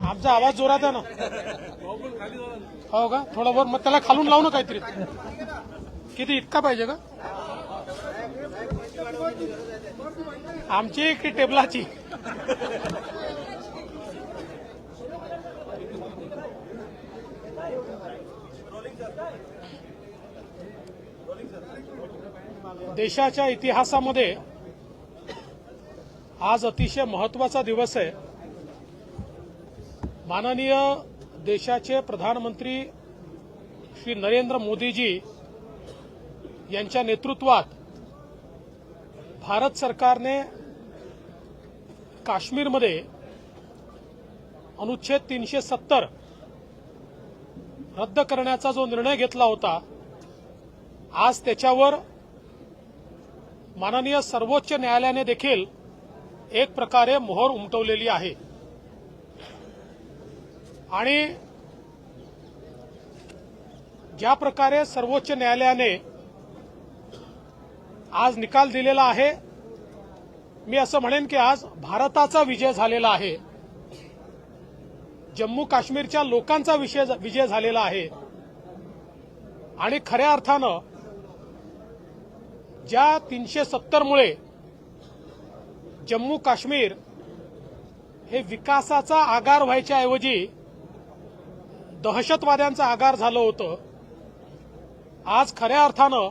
आमचा आवाज जोरात आहे ना. हो का, थोडा वर मग त्याला खालून लावू ना काहीतरी. किती इतका पाहिजे का आमची की टेबलाची? देशाच्या इतिहासामध्ये आज अतिशय महत्वाचा दिवस आहे. माननीय देशाचे प्रधानमंत्री श्री नरेंद्र मोदीजी यांच्या नेतृत्वात भारत सरकारने काश्मीरमध्ये अनुच्छेद 370 रद्द करण्याचा जो निर्णय घेतला होता, आज त्याच्यावर माननीय सर्वोच्च न्यायालयाने देखील एक प्रकारे मोहर उमटवलेली आहे. आणि ज्या प्रकारे सर्वोच्च न्यायालयाने आज निकाल दिलेला आहे, मी असं म्हणेन की आज भारताचा विजय झालेला आहे, जम्मू काश्मीरच्या लोकांचा विजय झालेला आहे. आणि खऱ्या अर्थानं ज्या 370 मुळे जम्मू काश्मीर हे विकासाचा आगार व्हायच्या ऐवजी दहशतवाद्यांचा आगार झालं होतं, आज खऱ्या अर्थानं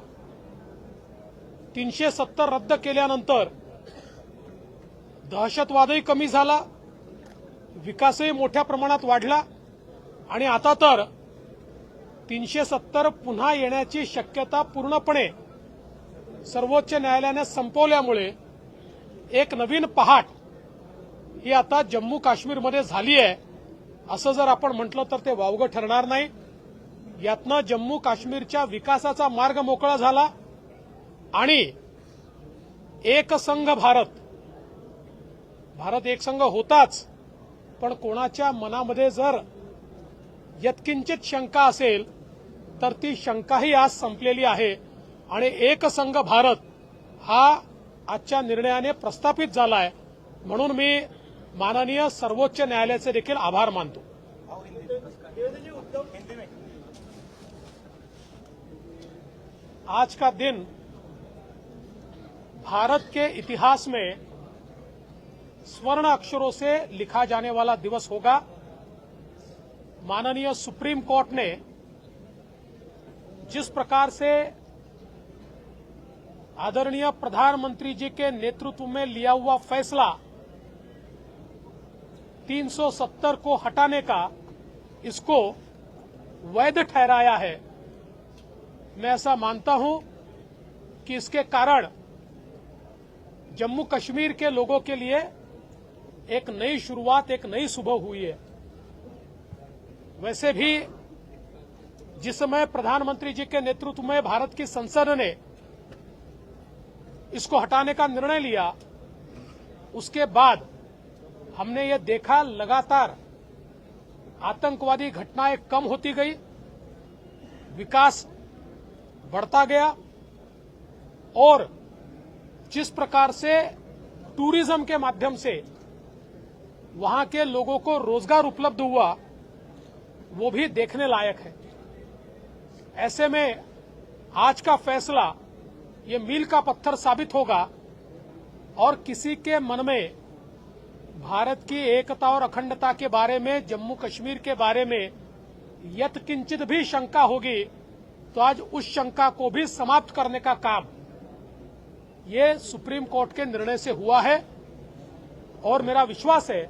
370 रद्द केल्यानंतर दहशतवादही कमी झाला, विकासही मोठ्या प्रमाणात वाढला आणि आता तर 370 पुन्हा येण्याची शक्यता पूर्णपणे सर्वोच्च न्यायालयाने संपवल्यामुळे एक नवीन पहाट ही आता जम्मू काश्मीरमध्ये झाली आहे. असं जर आपण म्हटलं तर ते वावगं ठरणार नाही. यातनं जम्मू काश्मीरच्या विकासाचा मार्ग मोकळा झाला आणि एक संघ भारत एक संघ होताच, पण कोणाच्या मनामध्ये जर यत्किंचित शंका असेल तर ती शंकाही आज संपलेली आहे आणि एक संघ भारत हा आजच्या निर्णयाने प्रस्थापित झाला आहे. म्हणून मी माननीय सर्वोच्च न्यायालयाचे देखील आभार मानतो. आज का दिन भारत के इतिहास में स्वर्ण अक्षरों से लिखा जाने वाला दिवस होगा. माननीय सुप्रीम कोर्ट ने जिस प्रकार से आदरणीय प्रधानमंत्री जी के नेतृत्व में लिया हुआ फैसला 370 को हटाने का, इसको वैध ठहराया है. मैं ऐसा मानता हूं कि इसके कारण जम्मू कश्मीर के लोगों के लिए एक नई शुरुआत, एक नई सुबह हुई है. वैसे भी जिस समय प्रधानमंत्री जी के नेतृत्व में भारत की संसद ने इसको हटाने का निर्णय लिया, उसके बाद हमने ये देखा लगातार आतंकवादी घटनाएं कम होती गई, विकास बढ़ता गया और जिस प्रकार से टूरिज्म के माध्यम से वहां के लोगों को रोजगार उपलब्ध हुआ, वो भी देखने लायक है. ऐसे में आज का फैसला ये मील का पत्थर साबित होगा और किसी के मन में भारत की एकता और अखंडता के बारे में, जम्मू कश्मीर के बारे में यत्किंचित भी शंका होगी तो आज उस शंका को भी समाप्त करने का काम ये सुप्रीम कोर्ट के निर्णय से हुआ है. और मेरा विश्वास है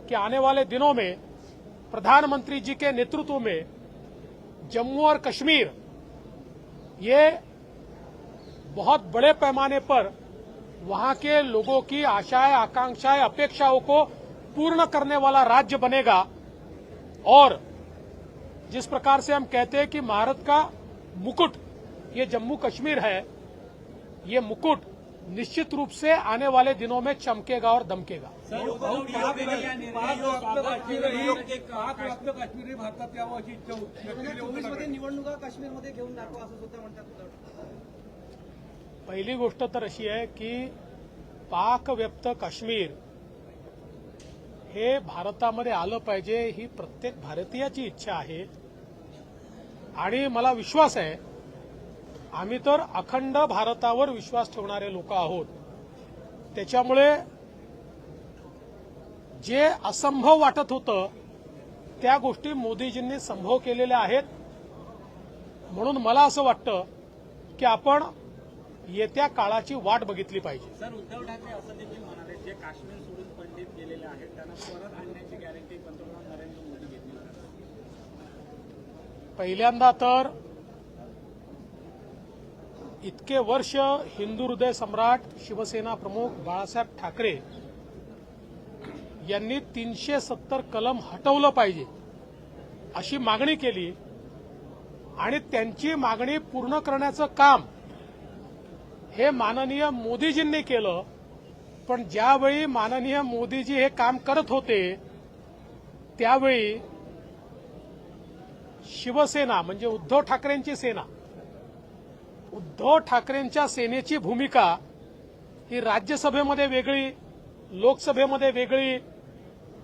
कि आने वाले दिनों में प्रधानमंत्री जी के नेतृत्व में जम्मू और कश्मीर ये बहुत बड़े पैमाने पर वहां के लोगों की आशाएं, आकांक्षाएं, अपेक्षाओं को पूर्ण करने वाला राज्य बनेगा. और जिस प्रकार से हम कहते हैं कि भारत का मुकुट ये जम्मू कश्मीर है, ये मुकुट निश्चित रूप से आने वाले दिनों में चमकेगा और दमकेगा. काश्मीर भारतात यावं अशी इच्छा होती. 24 निवडणुका काश्मीरमध्ये घेऊन दाखवा असं सुद्धा म्हणतात. पहिली गोष्ट तर अशी आहे की पाक व्यक्त काश्मीर हे भारतामध्ये आलं पाहिजे ही प्रत्येक भारतीयाची इच्छा आहे आणि मला विश्वास आहे आम्ही तर अखंड भारतावर विश्वास ठेवणारे लोक आहोत. त्याच्यामुळे जे असंभव वाटत होतं त्या गोष्टी मोदीजींनी संभव केलेल्या आहेत. म्हणून मला असं वाटतं की आपण येत्या काळाची वाट बघितली पाहिजे. सर, उद्धव ठाकरे असं देखील म्हणाले जे काश्मीर सोडून पंडित गेलेले आहेत त्यांना परत आणण्याची गॅरंटी पंतप्रधान नरेंद्र मोदी घेतली. पहिल्यांदा तर इतके वर्ष हिंदू हृदय सम्राट शिवसेना प्रमुख बाळासाहेब ठाकरे यांनी 370 कलम हटवलं पाहिजे अशी मागणी केली आणि त्यांची मागणी पूर्ण करण्याचं काम हे माननीय मोदीजींनी केलं. पण ज्यावेळी माननीय मोदीजी हे काम करत होते त्यावेळी शिवसेना म्हणजे उद्धव ठाकरेंची सेना, उद्धव ठाकरेंच्या सेनेची भूमिका ही राज्यसभेमध्ये वेगळी, लोकसभेमध्ये वेगळी,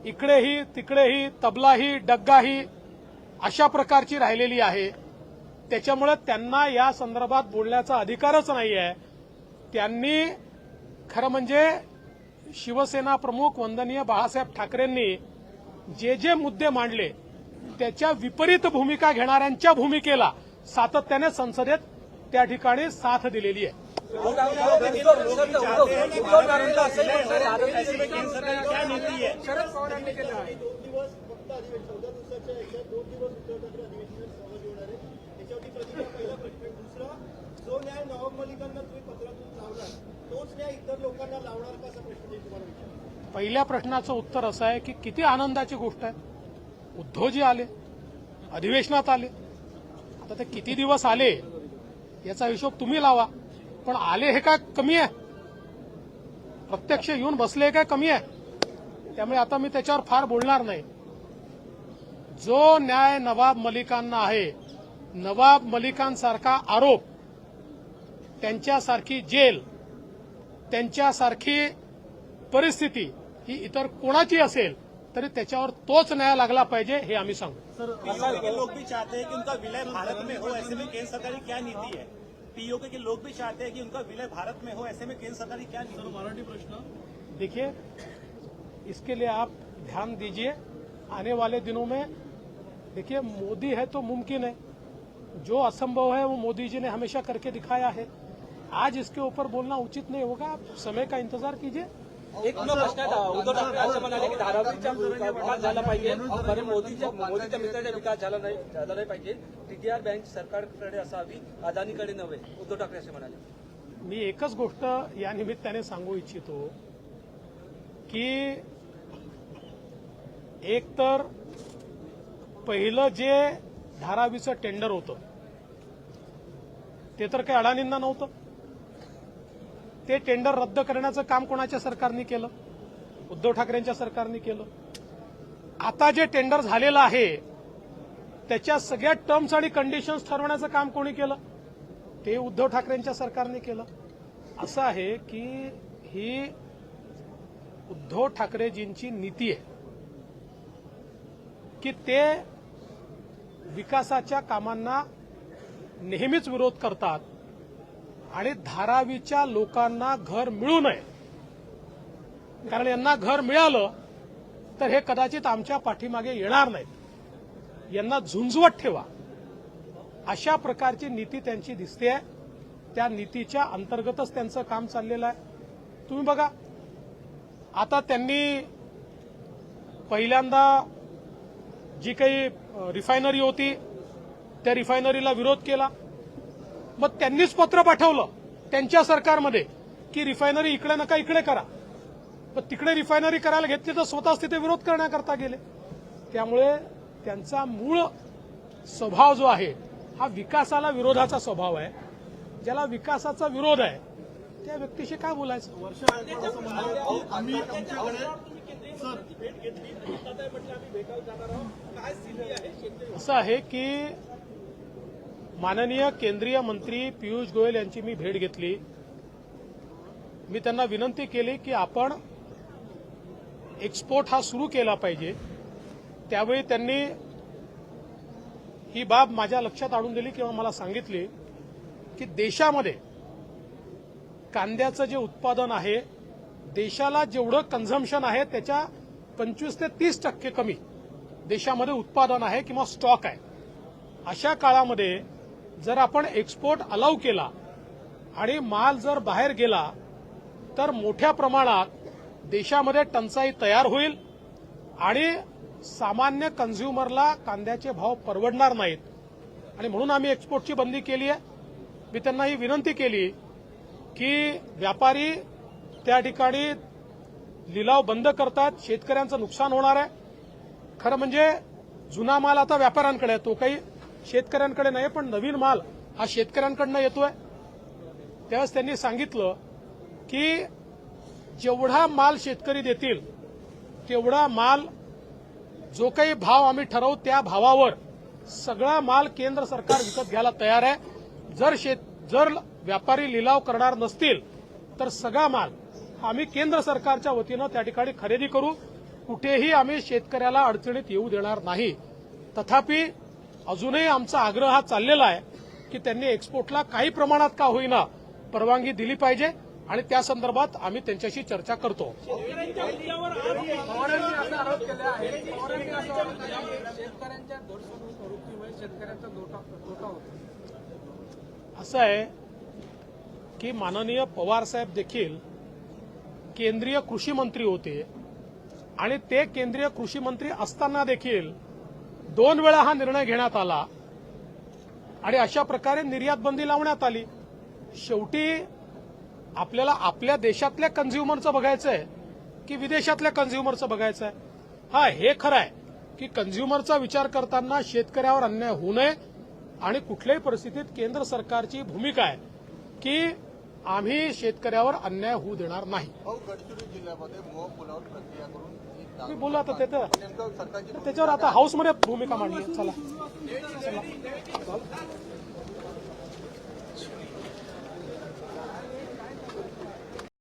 इकडेही तिकडेही तबलाही डग्गाही अशा प्रकारची राहिलेली आहे. त्याच्यामुळे त्यांना या संदर्भात बोलण्याचा अधिकारच नाही आहे. त्यांनी खरं म्हणजे शिवसेना प्रमुख वंदनीय बाळासाहेब ठाकरेंनी जे जे मुद्दे मांडले त्याच्या विपरीत भूमिका घेणाऱ्यांच्या भूमिकेला सातत्याने संसदेत त्या ठिकाणी साथ दिलेली आहे. शरद पवार यांनी केलं आहे. जो न्याय नवाब मलिकांना तुम्ही पत्रातून लावला तोच न्याय इतर लोकांना लावणार का असा प्रश्न तुम्हाला विचारला. पहिल्या प्रश्नाचं उत्तर असं आहे की किती आनंदाची गोष्ट आहे. उद्धवजी आले, अधिवेशनात आले. आता ते किती दिवस आले याचा हिशोब तुम्ही लावा. पण आले हे काय कमी आहे? प्रत्यक्ष येऊन बसले हे काय कमी आहे? त्यामुळे आता मी त्याच्यावर फार बोलणार नाही. जो न्याय नवाब मलिकांना आहे, नवाब मलिकांसारखा आरोप, त्यांच्यासारखी जेल, त्यांच्यासारखी परिस्थिती ही इतर कोणाची असेल तरी त्याच्यावर तोच न्याय लागला पाहिजे हे आम्ही सांगू. पीओके के लोग भी चाहते हैं कि उनका विलय भारत में हो, ऐसे में केंद्र सरकार की क्या नीति है? पीओके के लोग भी चाहते हैं कि उनका विलय भारत में हो, ऐसे में केंद्र सरकार की क्या नीति? मराठी प्रश्न देखिए, इसके लिए आप ध्यान दीजिए. आने वाले दिनों में देखिए मोदी है तो मुमकिन है, जो असंभव है वो मोदी जी ने हमेशा करके दिखाया है. आज इसके ऊपर बोलना उचित नहीं होगा. आप समय का इंतजार कीजिए. एक प्रश्न आहे. उद्धव ठाकरे असं म्हणाले की धारावीचा विकास झाला पाहिजे, कारण मोदीच्या मित्राचा विकास झाला नाही पाहिजे. टीडीआर बँक सरकारकडे असावी, अदानीकडे नव्हे, उद्धव ठाकरे असे म्हणाले. मी एकच गोष्ट या निमित्ताने सांगू इच्छितो की एक तर पहिलं जे धारावीचं टेंडर होतं ते तर काही अडाणींना नव्हतं. ते टेंडर रद्द करण्याचं काम कोणाच्या सरकारने केलं? उद्धव ठाकरेंच्या सरकारने केलं. आता जे टेंडर झालेलं आहे त्याच्या सगळ्या टर्म्स आणि कंडिशन्स ठरवण्याचं काम कोणी केलं? ते उद्धव ठाकरेंच्या सरकारने केलं. असं आहे की ही उद्धव ठाकरेजींची नीती आहे की ते विकासाच्या कामांना नेहमीच विरोध करतात आणि धारावीच्या लोकांना घर मिळू नये, कारण यांना घर मिळालं तर हे कदाचित आमच्या पाठीमागे येणार नाहीत, यांना झुंजवत ठेवा, अशा प्रकारची नीती त्यांची दिसते. त्या नीतीच्या अंतर्गतच त्यांचं काम चाललेलं आहे. तुम्ही बघा, आता त्यांनी पहिल्यांदा जी काही रिफायनरी होती त्या रिफायनरीला विरोध केला. मग त्यांनीच पत्र पाठवलं त्यांच्या सरकारमध्ये की रिफायनरी इकडे नका, इकडे करा. पण तिकडे रिफायनरी करायला घेतली तर स्वतःच तिथे विरोध करण्याकरता गेले. त्यामुळे त्यांचा मूळ स्वभाव जो आहे हा विकासाला विरोधाचा स्वभाव आहे. ज्याला विकासाचा विरोध आहे त्या व्यक्तीशी काय बोलायचं? असं आहे की माननीय केंद्रीय मंत्री पियुष गोयल यांची मी भेट घेतली. मी त्यांना विनंती केली की आपण एक्सपोर्ट हा सुरू केला पाहिजे त्यावेळी त्यांनी ही बाब माझ्या लक्षात आणून दिली किंवा मला सांगितली की देशामध्ये कांद्याचं जे उत्पादन आहे देशाला जेवढं कन्झम्पशन आहे त्याच्या 25 ते 30% कमी देशामध्ये उत्पादन आहे किंवा स्टॉक आहे. अशा काळामध्ये जर आपण एक्सपोर्ट अलाउ केला आणि माल जर बाहेर गेला तर मोठ्या प्रमाणात देशामध्ये टंचाई तयार होईल आणि सामान्य कन्झ्युमरला कांद्याचे भाव परवडणार नाहीत आणि म्हणून आम्ही एक्सपोर्टची बंदी केली आहे. मी त्यांना ही विनंती केली की व्यापारी त्या ठिकाणी लिलाव बंद करतात, शेतकऱ्यांचं नुकसान होणार आहे. खरं म्हणजे जुना माल आता व्यापाऱ्यांकडे आहे, तो काही शेतकऱ्यांकडे नाही, पण नवीन माल हा शेतकऱ्यांकडनं येतोय. त्यावेळेस त्यांनी सांगितलं की जेवढा माल शेतकरी देतील तेवढा माल जो काही भाव आम्ही ठरवू त्या भावावर सगळा माल केंद्र सरकार विकत घ्यायला तयार आहे. जर व्यापारी लिलाव करणार नसतील तर सगळा माल आम्ही केंद्र सरकारच्या वतीनं त्या ठिकाणी खरेदी करू. कुठेही आम्ही शेतकऱ्याला अडचणीत येऊ देणार नाही. तथापि अजूनही आमचा आग्रह हा चाललेला आहे की त्यांनी एक्सपोर्टला काही प्रमाणात का होईना परवानगी दिली पाहिजे आणि त्या संदर्भात आम्ही त्यांच्याशी चर्चा करतो. पवारांनी असा आरोप केला आहे, पवारांनी असा आरोप केला आहे, शेतकऱ्यांच्या धोरणामुळे शेतकऱ्यांचा तोटा होतो. असं आहे की माननीय पवार साहेब देखील केंद्रीय कृषी मंत्री होते आणि ते केंद्रीय कृषी मंत्री असताना देखील 2 वेळा हा निर्णय घेण्यात आला आणि अशा प्रकारे निर्यात बंदी लावण्यात आली. शेवटी आपल्याला आपल्या देशातल्या कन्झ्युमरचं बघायचं आहे की विदेशातल्या कन्झ्युमरचं बघायचं आहे. हा हे खरं आहे की कन्झ्युमरचा विचार करताना शेतकऱ्यावर अन्याय होऊ नये आणि कुठल्याही परिस्थितीत केंद्र सरकारची भूमिका आहे की आम्ही शेतकऱ्यावर अन्याय होऊ देणार नाही. गडचिरोली जिल्ह्यामध्ये मोह पुलावर प्रक्रिया करून मी बोललो आता नेमकं सरकारची त्याच्यावर आता हाऊसमध्ये भूमिका मांडली. चला